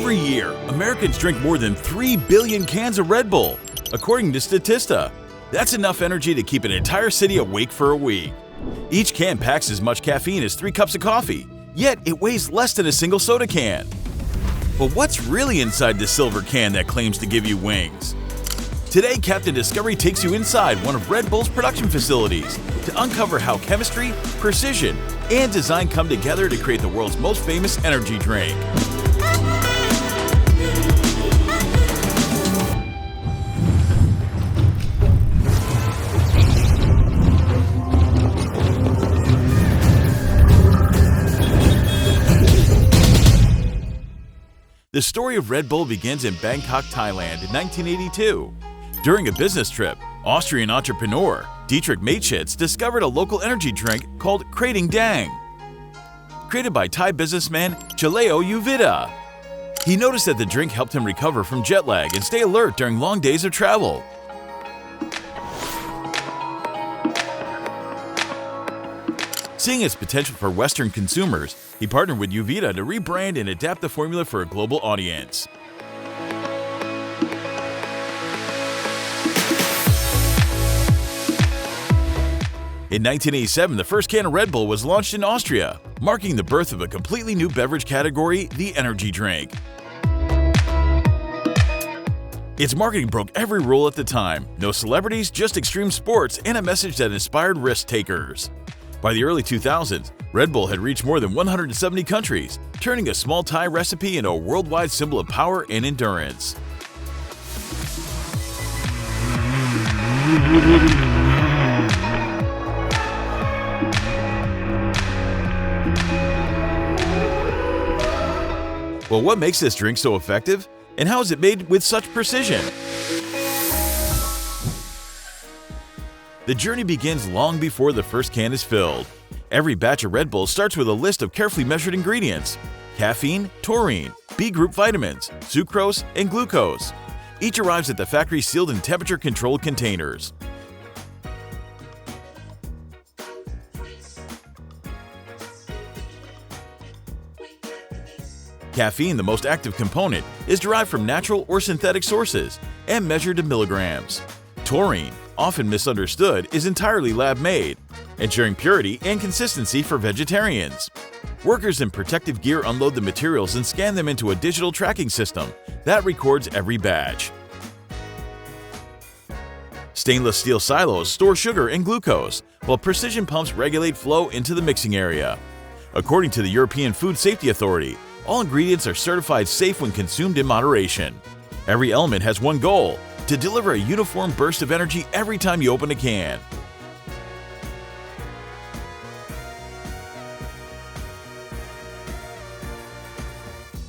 Every year, Americans drink more than 3 billion cans of Red Bull, according to Statista. That's enough energy to keep an entire city awake for a week. Each can packs as much caffeine as 3 cups of coffee, yet it weighs less than a single soda can. But what's really inside the silver can that claims to give you wings? Today, Captain Discovery takes you inside one of Red Bull's production facilities to uncover how chemistry, precision, and design come together to create the world's most famous energy drink. The story of Red Bull begins in Bangkok, Thailand in 1982. During a business trip, Austrian entrepreneur Dietrich Mateschitz discovered a local energy drink called Krating Dang, created by Thai businessman Chaleo Uvida. He noticed that the drink helped him recover from jet lag and stay alert during long days of travel. Seeing its potential for Western consumers, he partnered with Uvida to rebrand and adapt the formula for a global audience. In 1987, the first can of Red Bull was launched in Austria, marking the birth of a completely new beverage category, the energy drink. Its marketing broke every rule at the time: no celebrities, just extreme sports, and a message that inspired risk-takers. By the early 2000s, Red Bull had reached more than 170 countries, turning a small Thai recipe into a worldwide symbol of power and endurance. Well, what makes this drink so effective? And how is it made with such precision? The journey begins long before the first can is filled. Every batch of Red Bull starts with a list of carefully measured ingredients: caffeine, taurine, B-group vitamins, sucrose, and glucose. Each arrives at the factory sealed in temperature-controlled containers. Caffeine, the most active component, is derived from natural or synthetic sources and measured in milligrams. Taurine, often misunderstood, is entirely lab-made, ensuring purity and consistency for vegetarians. Workers in protective gear unload the materials and scan them into a digital tracking system that records every batch. Stainless steel silos store sugar and glucose, while precision pumps regulate flow into the mixing area. According to the European Food Safety Authority, all ingredients are certified safe when consumed in moderation. Every element has one goal: to deliver a uniform burst of energy every time you open a can.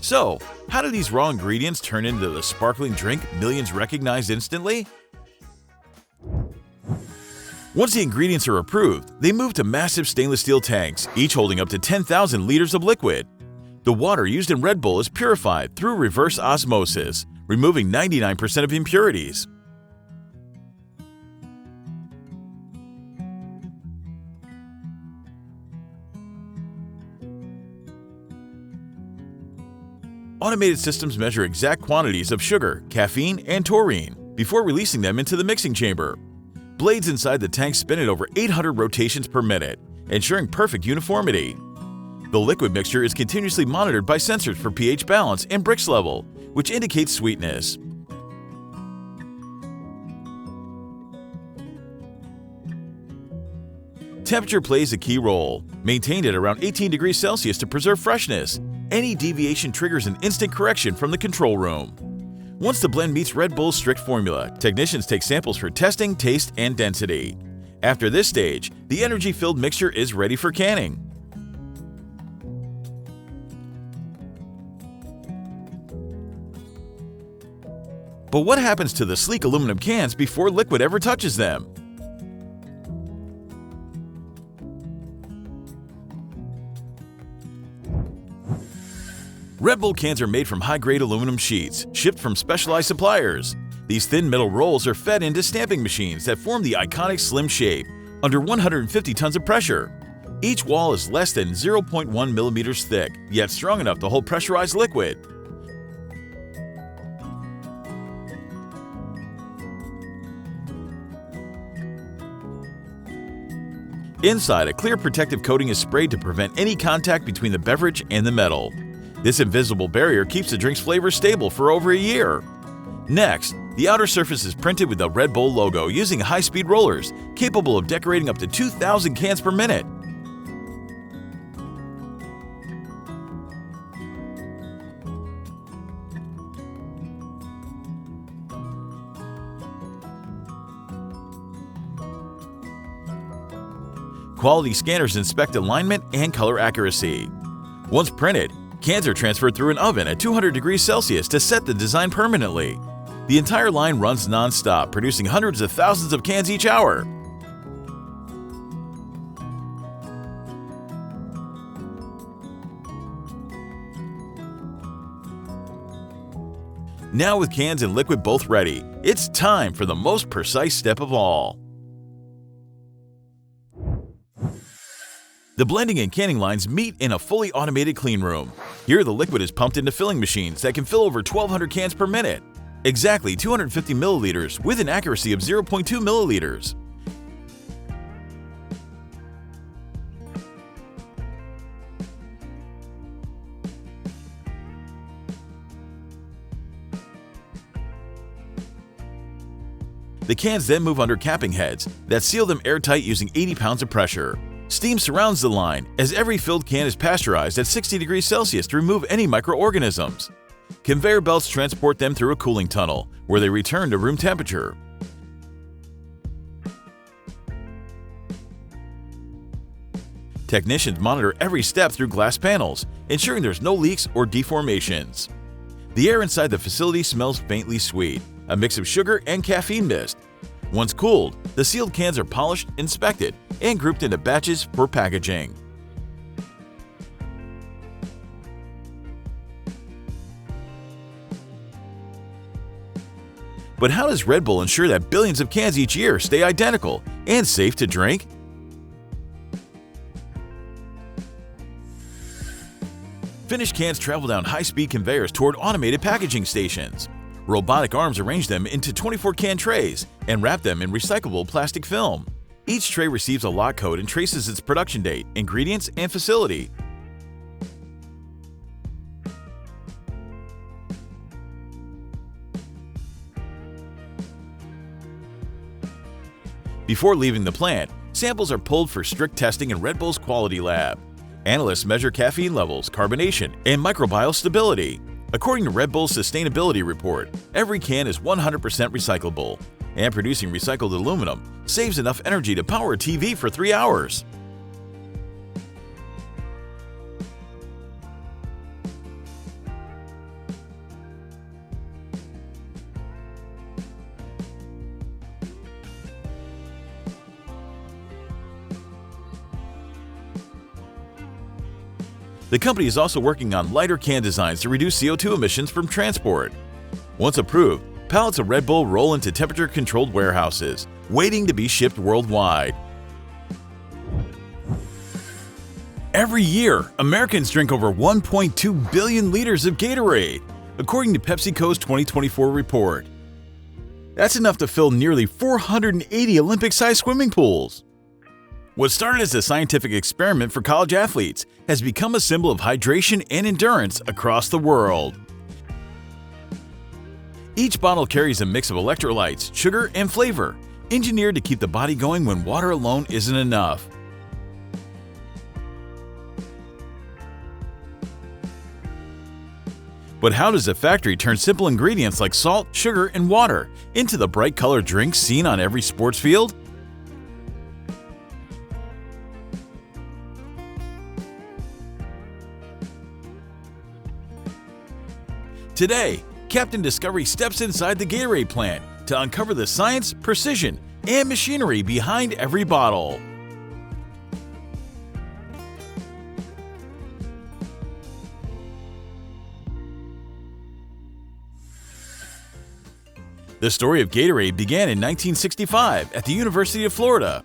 So, how do these raw ingredients turn into the sparkling drink millions recognize instantly? Once the ingredients are approved, they move to massive stainless steel tanks, each holding up to 10,000 liters of liquid. The water used in Red Bull is purified through reverse osmosis, removing 99% of impurities. Automated systems measure exact quantities of sugar, caffeine, and taurine before releasing them into the mixing chamber. Blades inside the tank spin at over 800 rotations per minute, ensuring perfect uniformity. The liquid mixture is continuously monitored by sensors for pH balance and Brix level, which indicates sweetness. Temperature plays a key role, maintained at around 18 degrees Celsius to preserve freshness. Any deviation triggers an instant correction from the control room. Once the blend meets Red Bull's strict formula, technicians take samples for testing, taste, and density. After this stage, the energy-filled mixture is ready for canning. But what happens to the sleek aluminum cans before liquid ever touches them? Red Bull cans are made from high-grade aluminum sheets, shipped from specialized suppliers. These thin metal rolls are fed into stamping machines that form the iconic slim shape, under 150 tons of pressure. Each wall is less than 0.1 millimeters thick, yet strong enough to hold pressurized liquid. Inside, a clear protective coating is sprayed to prevent any contact between the beverage and the metal. This invisible barrier keeps the drink's flavor stable for over a year. Next, the outer surface is printed with the Red Bull logo using high-speed rollers, capable of decorating up to 2,000 cans per minute. Quality scanners inspect alignment and color accuracy. Once printed, cans are transferred through an oven at 200 degrees Celsius to set the design permanently. The entire line runs non-stop, producing hundreds of thousands of cans each hour. Now with cans and liquid both ready, it's time for the most precise step of all. The blending and canning lines meet in a fully automated clean room. Here, the liquid is pumped into filling machines that can fill over 1,200 cans per minute, exactly 250 milliliters with an accuracy of 0.2 milliliters. The cans then move under capping heads that seal them airtight using 80 pounds of pressure. Steam surrounds the line as every filled can is pasteurized at 60 degrees Celsius to remove any microorganisms. Conveyor belts transport them through a cooling tunnel, where they return to room temperature. Technicians monitor every step through glass panels, ensuring there's no leaks or deformations. The air inside the facility smells faintly sweet, a mix of sugar and caffeine mist. Once cooled, the sealed cans are polished, inspected, and grouped into batches for packaging. But how does Red Bull ensure that billions of cans each year stay identical and safe to drink? Finished cans travel down high-speed conveyors toward automated packaging stations. Robotic arms arrange them into 24-can trays and wrap them in recyclable plastic film. Each tray receives a lot code and traces its production date, ingredients, and facility. Before leaving the plant, samples are pulled for strict testing in Red Bull's quality lab. Analysts measure caffeine levels, carbonation, and microbial stability. According to Red Bull's sustainability report, every can is 100% recyclable, and producing recycled aluminum saves enough energy to power a TV for 3 hours. The company is also working on lighter can designs to reduce CO2 emissions from transport. Once approved, pallets of Red Bull roll into temperature-controlled warehouses, waiting to be shipped worldwide. Every year, Americans drink over 1.2 billion liters of Gatorade, according to PepsiCo's 2024 report. That's enough to fill nearly 480 Olympic-sized swimming pools. What started as a scientific experiment for college athletes has become a symbol of hydration and endurance across the world. Each bottle carries a mix of electrolytes, sugar, and flavor, engineered to keep the body going when water alone isn't enough. But how does a factory turn simple ingredients like salt, sugar, and water into the bright colored drinks seen on every sports field? Today, Captain Discovery steps inside the Gatorade plant to uncover the science, precision, and machinery behind every bottle. The story of Gatorade began in 1965 at the University of Florida.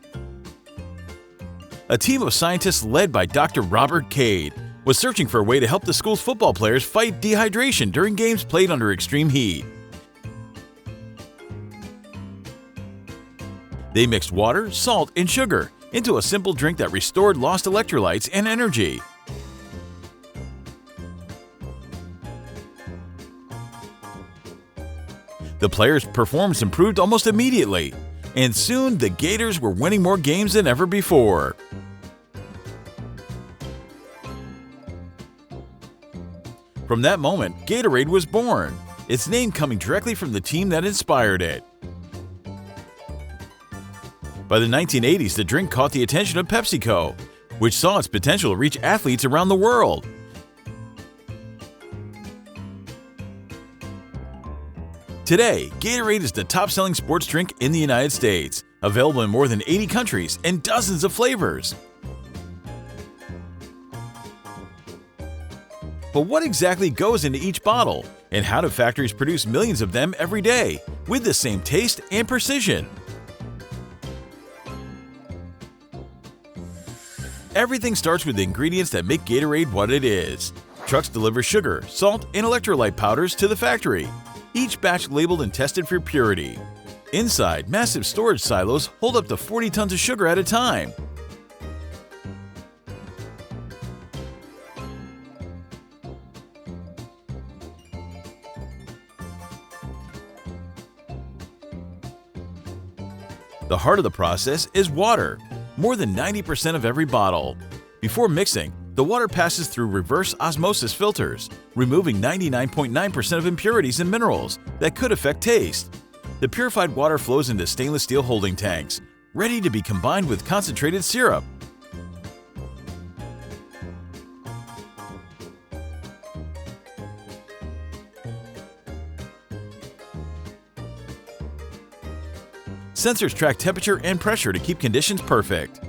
A team of scientists led by Dr. Robert Cade was searching for a way to help the school's football players fight dehydration during games played under extreme heat. They mixed water, salt, and sugar into a simple drink that restored lost electrolytes and energy. The players' performance improved almost immediately, and soon the Gators were winning more games than ever before. From that moment, Gatorade was born, its name coming directly from the team that inspired it. By the 1980s, the drink caught the attention of PepsiCo, which saw its potential to reach athletes around the world. Today, Gatorade is the top-selling sports drink in the United States, available in more than 80 countries and dozens of flavors. But what exactly goes into each bottle, and how do factories produce millions of them every day with the same taste and precision? Everything starts with the ingredients that make Gatorade what it is. Trucks deliver sugar, salt, and electrolyte powders to the factory, each batch labeled and tested for purity. Inside, massive storage silos hold up to 40 tons of sugar at a time. The heart of the process is water, more than 90% of every bottle. Before mixing, the water passes through reverse osmosis filters, removing 99.9% of impurities and minerals that could affect taste. The purified water flows into stainless steel holding tanks, ready to be combined with concentrated syrup. Sensors track temperature and pressure to keep conditions perfect.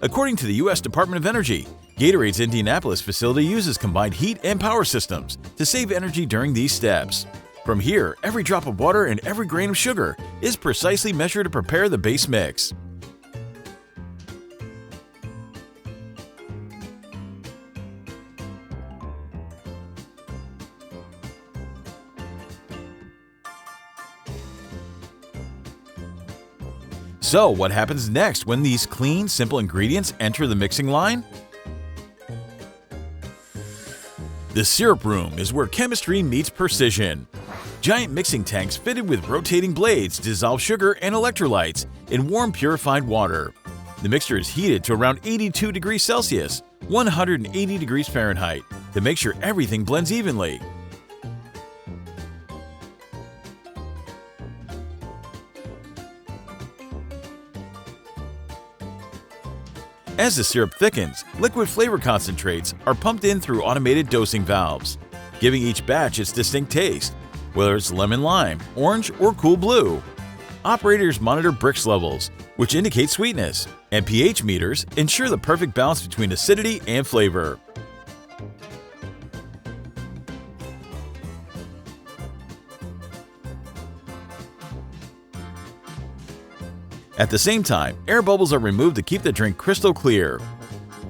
According to the U.S. Department of Energy, Gatorade's Indianapolis facility uses combined heat and power systems to save energy during these steps. From here, every drop of water and every grain of sugar is precisely measured to prepare the base mix. So, what happens next when these clean, simple ingredients enter the mixing line? The syrup room is where chemistry meets precision. Giant mixing tanks fitted with rotating blades dissolve sugar and electrolytes in warm, purified water. The mixture is heated to around 82 degrees Celsius, 180 degrees Fahrenheit, to make sure everything blends evenly. As the syrup thickens, liquid flavor concentrates are pumped in through automated dosing valves, giving each batch its distinct taste, whether it's lemon lime, orange, or cool blue. Operators monitor Brix levels, which indicate sweetness, and pH meters ensure the perfect balance between acidity and flavor. At the same time, air bubbles are removed to keep the drink crystal clear.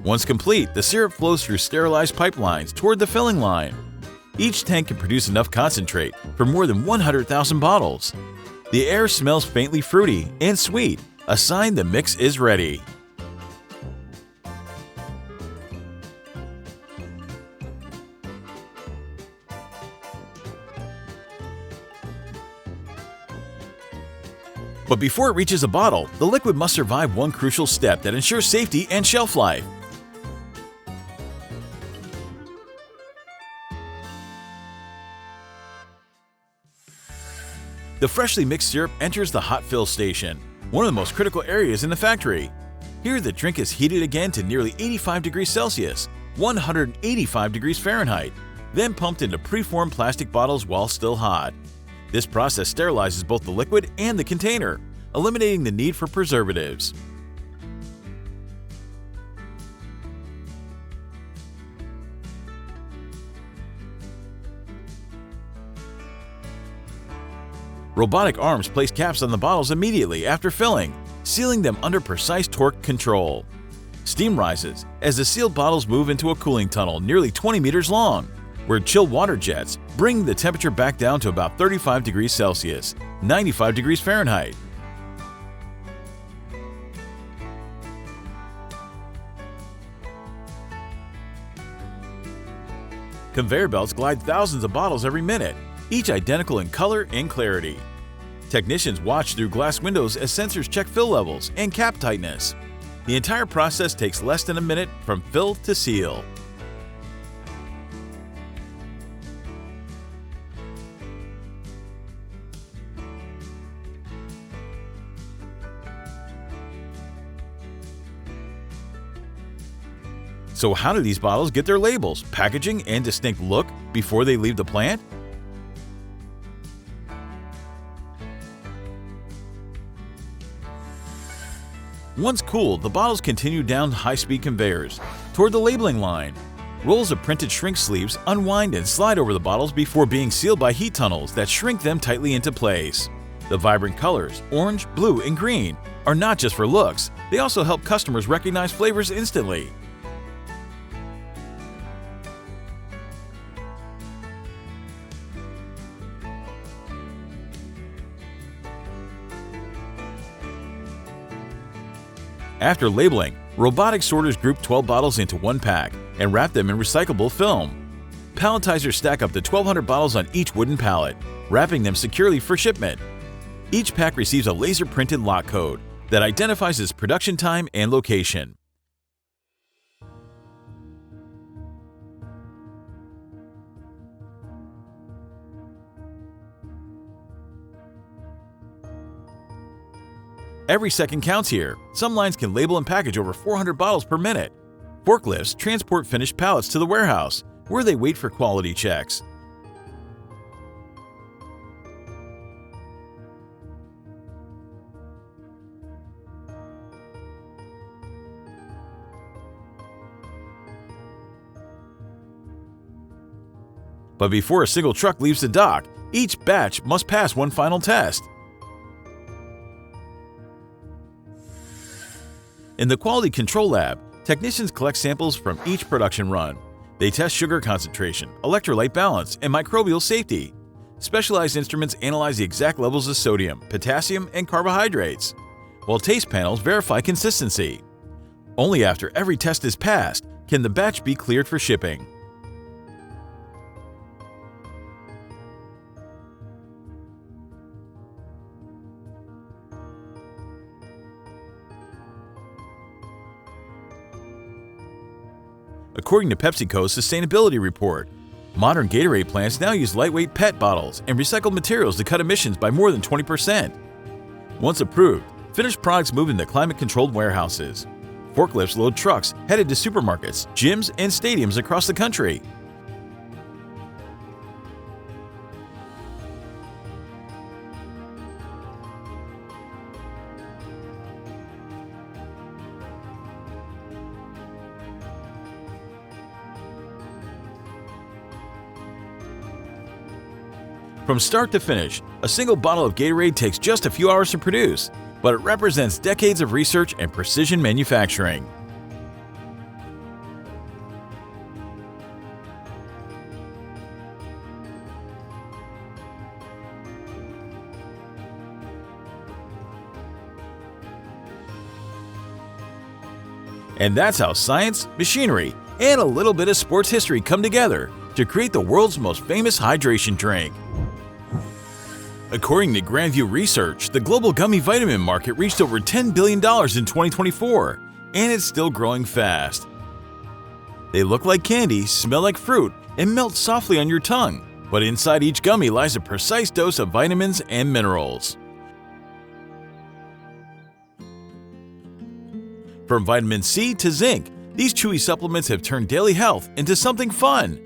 Once complete, the syrup flows through sterilized pipelines toward the filling line. Each tank can produce enough concentrate for more than 100,000 bottles. The air smells faintly fruity and sweet, a sign the mix is ready. But before it reaches a bottle, the liquid must survive one crucial step that ensures safety and shelf life. The freshly mixed syrup enters the hot fill station, one of the most critical areas in the factory. Here, the drink is heated again to nearly 85 degrees Celsius, 185 degrees Fahrenheit, then pumped into preformed plastic bottles while still hot. This process sterilizes both the liquid and the container, eliminating the need for preservatives. Robotic arms place caps on the bottles immediately after filling, sealing them under precise torque control. Steam rises as the sealed bottles move into a cooling tunnel nearly 20 meters long, where chilled water jets bring the temperature back down to about 35 degrees Celsius, 95 degrees Fahrenheit. Conveyor belts glide thousands of bottles every minute, each identical in color and clarity. Technicians watch through glass windows as sensors check fill levels and cap tightness. The entire process takes less than a minute from fill to seal. So how do these bottles get their labels, packaging, and distinct look before they leave the plant? Once cooled, the bottles continue down high-speed conveyors toward the labeling line. Rolls of printed shrink sleeves unwind and slide over the bottles before being sealed by heat tunnels that shrink them tightly into place. The vibrant colors, orange, blue, and green, are not just for looks, they also help customers recognize flavors instantly. After labeling, robotic sorters group 12 bottles into one pack and wrap them in recyclable film. Palletizers stack up to 1,200 bottles on each wooden pallet, wrapping them securely for shipment. Each pack receives a laser-printed lot code that identifies its production time and location. Every second counts here. Some lines can label and package over 400 bottles per minute. Forklifts transport finished pallets to the warehouse, where they wait for quality checks. But before a single truck leaves the dock, each batch must pass one final test. In the Quality Control Lab, technicians collect samples from each production run. They test sugar concentration, electrolyte balance, and microbial safety. Specialized instruments analyze the exact levels of sodium, potassium, and carbohydrates, while taste panels verify consistency. Only after every test is passed can the batch be cleared for shipping. According to PepsiCo's sustainability report, modern Gatorade plants now use lightweight PET bottles and recycled materials to cut emissions by more than 20%. Once approved, finished products move into climate-controlled warehouses. Forklifts load trucks headed to supermarkets, gyms, and stadiums across the country. From start to finish, a single bottle of Gatorade takes just a few hours to produce, but it represents decades of research and precision manufacturing. And that's how science, machinery, and a little bit of sports history come together to create the world's most famous hydration drink. According to Grandview Research, the global gummy vitamin market reached over $10 billion in 2024, and it's still growing fast. They look like candy, smell like fruit, and melt softly on your tongue, but inside each gummy lies a precise dose of vitamins and minerals. From vitamin C to zinc, these chewy supplements have turned daily health into something fun.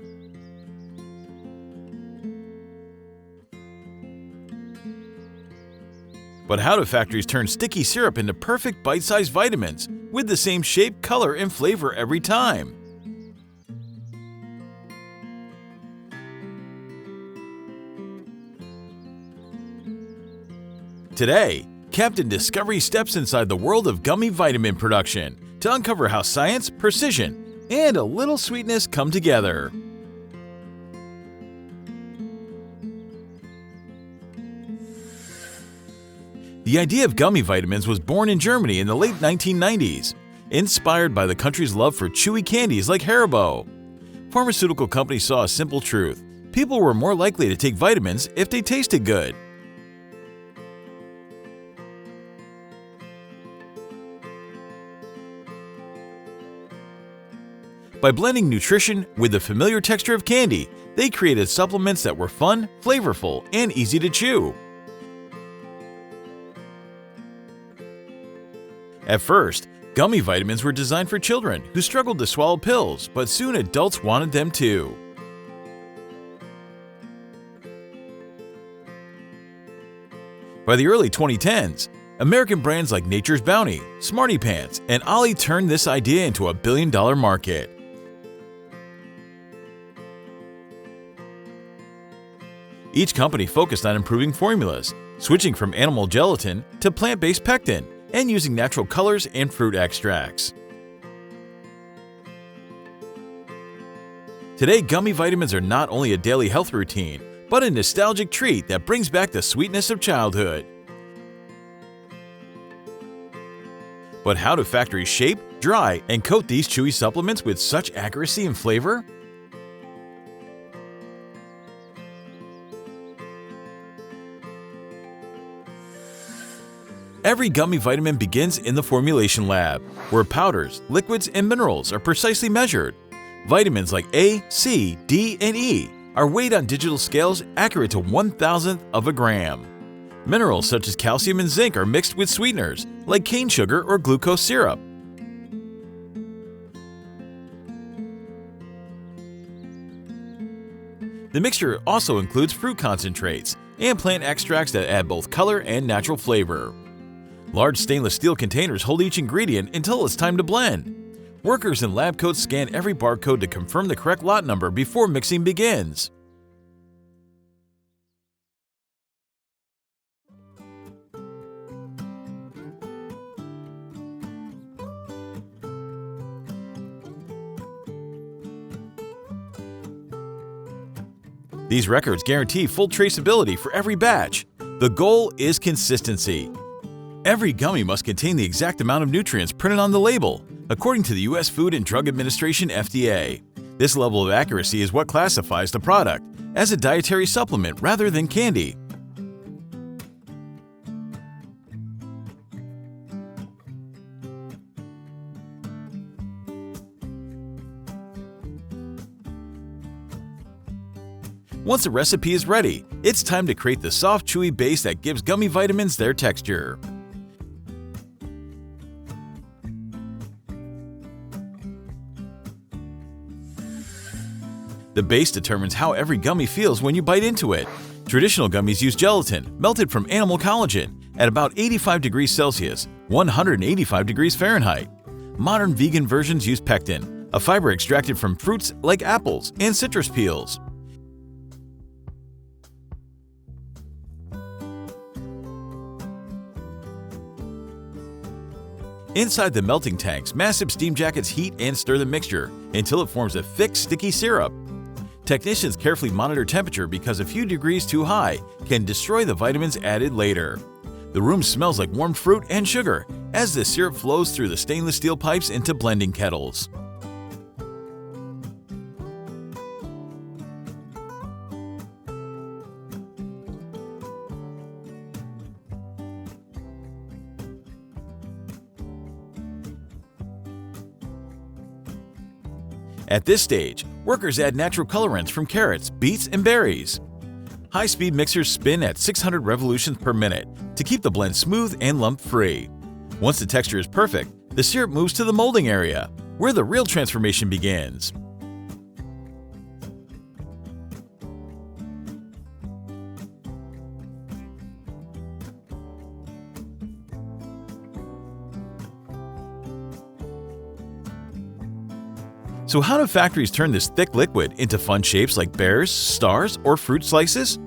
But how do factories turn sticky syrup into perfect bite-sized vitamins with the same shape, color, and flavor every time? Today, Captain Discovery steps inside the world of gummy vitamin production to uncover how science, precision, and a little sweetness come together. The idea of gummy vitamins was born in Germany in the late 1990s, inspired by the country's love for chewy candies like Haribo. pharmaceutical companies saw a simple truth: people were more likely to take vitamins if they tasted good. By blending nutrition with the familiar texture of candy, they created supplements that were fun, flavorful, and easy to chew. At first, gummy vitamins were designed for children who struggled to swallow pills, but soon adults wanted them too. By the early 2010s, American brands like Nature's Bounty, Smarty Pants, and Ollie turned this idea into a billion-dollar market. Each company focused on improving formulas, switching from animal gelatin to plant-based pectin, and using natural colors and fruit extracts. Today, gummy vitamins are not only a daily health routine, but a nostalgic treat that brings back the sweetness of childhood. But how do factories shape, dry, and coat these chewy supplements with such accuracy and flavor? Every gummy vitamin begins in the formulation lab, where powders, liquids, and minerals are precisely measured. Vitamins like A, C, D, and E are weighed on digital scales accurate to 1,000th of a gram. Minerals such as calcium and zinc are mixed with sweeteners, like cane sugar or glucose syrup. The mixture also includes fruit concentrates and plant extracts that add both color and natural flavor. Large stainless steel containers hold each ingredient until it's time to blend. Workers in lab coats scan every barcode to confirm the correct lot number before mixing begins. These records guarantee full traceability for every batch. The goal is consistency. Every gummy must contain the exact amount of nutrients printed on the label, according to the U.S. Food and Drug Administration (FDA). This level of accuracy is what classifies the product as a dietary supplement rather than candy. Once a recipe is ready, it's time to create the soft, chewy base that gives gummy vitamins their texture. The base determines how every gummy feels when you bite into it. Traditional gummies use gelatin, melted from animal collagen, at about 85 degrees Celsius, 185 degrees Fahrenheit. Modern vegan versions use pectin, a fiber extracted from fruits like apples and citrus peels. Inside the melting tanks, massive steam jackets heat and stir the mixture until it forms a thick, sticky syrup. Technicians carefully monitor temperature because a few degrees too high can destroy the vitamins added later. The room smells like warm fruit and sugar as the syrup flows through the stainless steel pipes into blending kettles. At this stage, workers add natural colorants from carrots, beets, and berries. High-speed mixers spin at 600 revolutions per minute to keep the blend smooth and lump-free. Once the texture is perfect, the syrup moves to the molding area, where the real transformation begins. So how do factories turn this thick liquid into fun shapes like bears, stars, or fruit slices?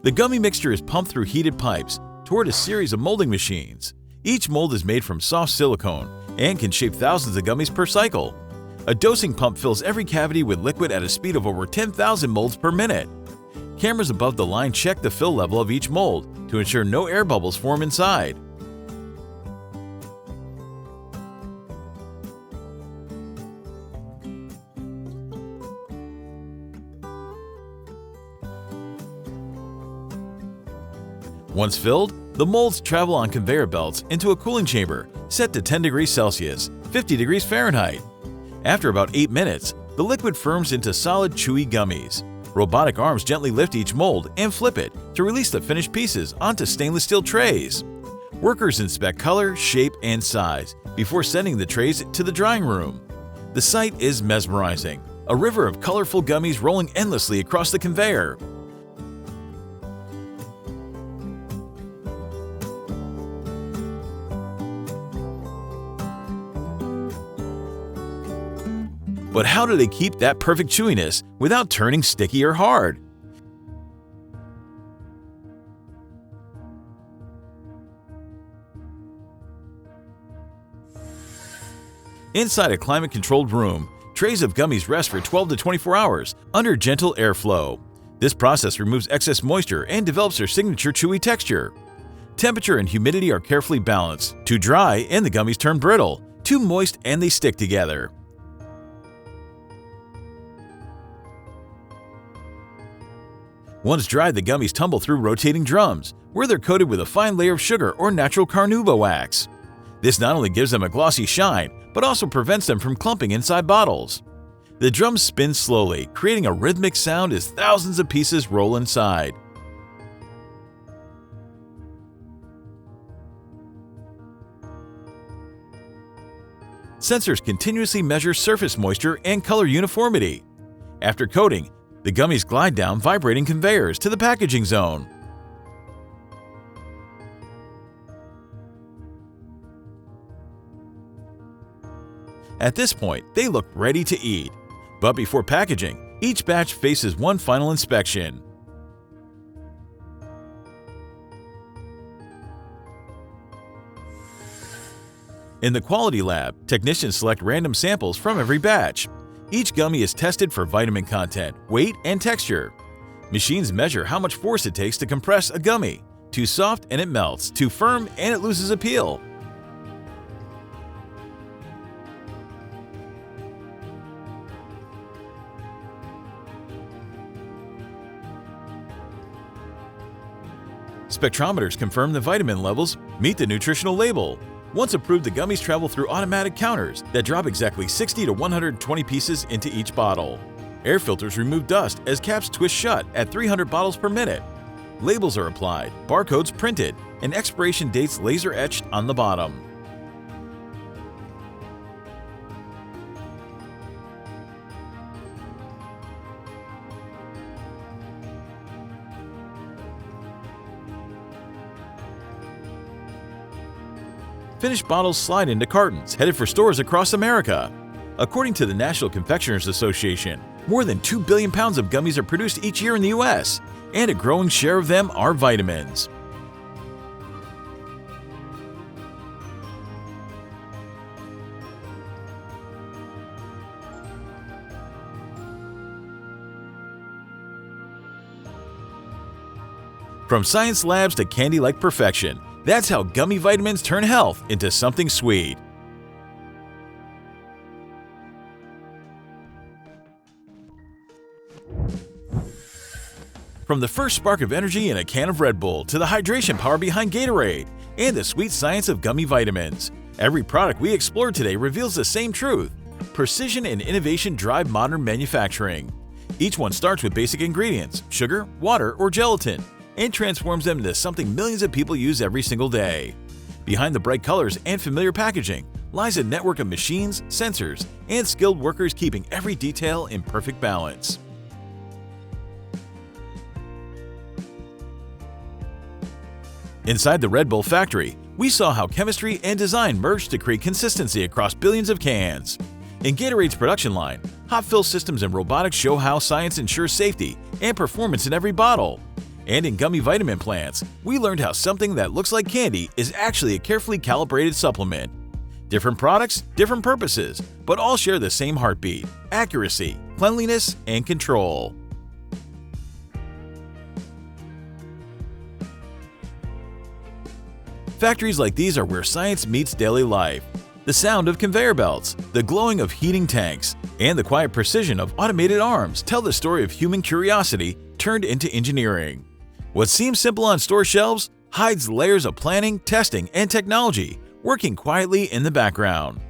The gummy mixture is pumped through heated pipes toward a series of molding machines. Each mold is made from soft silicone and can shape thousands of gummies per cycle. A dosing pump fills every cavity with liquid at a speed of over 10,000 molds per minute. Cameras above the line check the fill level of each mold to ensure no air bubbles form inside. Once filled, the molds travel on conveyor belts into a cooling chamber set to 10 degrees Celsius, 50 degrees Fahrenheit. After about 8 minutes, the liquid firms into solid, chewy gummies. Robotic arms gently lift each mold and flip it to release the finished pieces onto stainless steel trays. Workers inspect color, shape, and size before sending the trays to the drying room. The sight is mesmerizing, a river of colorful gummies rolling endlessly across the conveyor. But how do they keep that perfect chewiness without turning sticky or hard? Inside a climate-controlled room, trays of gummies rest for 12 to 24 hours under gentle airflow. This process removes excess moisture and develops their signature chewy texture. Temperature and humidity are carefully balanced. Too dry and the gummies turn brittle, too moist and they stick together. Once dried, the gummies tumble through rotating drums, where they're coated with a fine layer of sugar or natural carnauba wax. This not only gives them a glossy shine, but also prevents them from clumping inside bottles. The drums spin slowly, creating a rhythmic sound as thousands of pieces roll inside. Sensors continuously measure surface moisture and color uniformity. After coating, the gummies glide down vibrating conveyors to the packaging zone. At this point, they look ready to eat. But before packaging, each batch faces one final inspection. In the quality lab, technicians select random samples from every batch. Each gummy is tested for vitamin content, weight, and texture. Machines measure how much force it takes to compress a gummy. Too soft and it melts, too firm and it loses appeal. Spectrometers confirm the vitamin levels meet the nutritional label. Once approved, the gummies travel through automatic counters that drop exactly 60 to 120 pieces into each bottle. Air filters remove dust as caps twist shut at 300 bottles per minute. Labels are applied, barcodes printed, and expiration dates laser etched on the bottom. Finished bottles slide into cartons headed for stores across America. According to the National Confectioners Association, more than 2 billion pounds of gummies are produced each year in the U.S., and a growing share of them are vitamins. From science labs to candy-like perfection, that's how gummy vitamins turn health into something sweet. From the first spark of energy in a can of Red Bull to the hydration power behind Gatorade and the sweet science of gummy vitamins, every product we explore today reveals the same truth. Precision and innovation drive modern manufacturing. Each one starts with basic ingredients, sugar, water, or gelatin, and transforms them into something millions of people use every single day. Behind the bright colors and familiar packaging lies a network of machines, sensors, and skilled workers keeping every detail in perfect balance. Inside the Red Bull factory, we saw how chemistry and design merged to create consistency across billions of cans. In Gatorade's production line, hot fill systems and robotics show how science ensures safety and performance in every bottle. And in gummy vitamin plants, we learned how something that looks like candy is actually a carefully calibrated supplement. Different products, different purposes, but all share the same heartbeat: accuracy, cleanliness, and control. Factories like these are where science meets daily life. The sound of conveyor belts, the glowing of heating tanks, and the quiet precision of automated arms tell the story of human curiosity turned into engineering. What seems simple on store shelves hides layers of planning, testing, and technology working quietly in the background.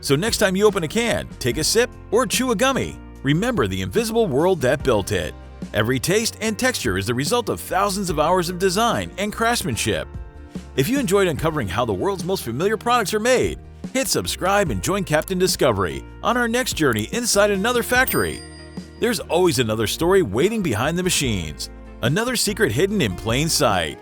So next time you open a can, take a sip, or chew a gummy, remember the invisible world that built it. Every taste and texture is the result of thousands of hours of design and craftsmanship. If you enjoyed uncovering how the world's most familiar products are made, hit subscribe and join Captain Discovery on our next journey inside another factory. There's always another story waiting behind the machines, another secret hidden in plain sight.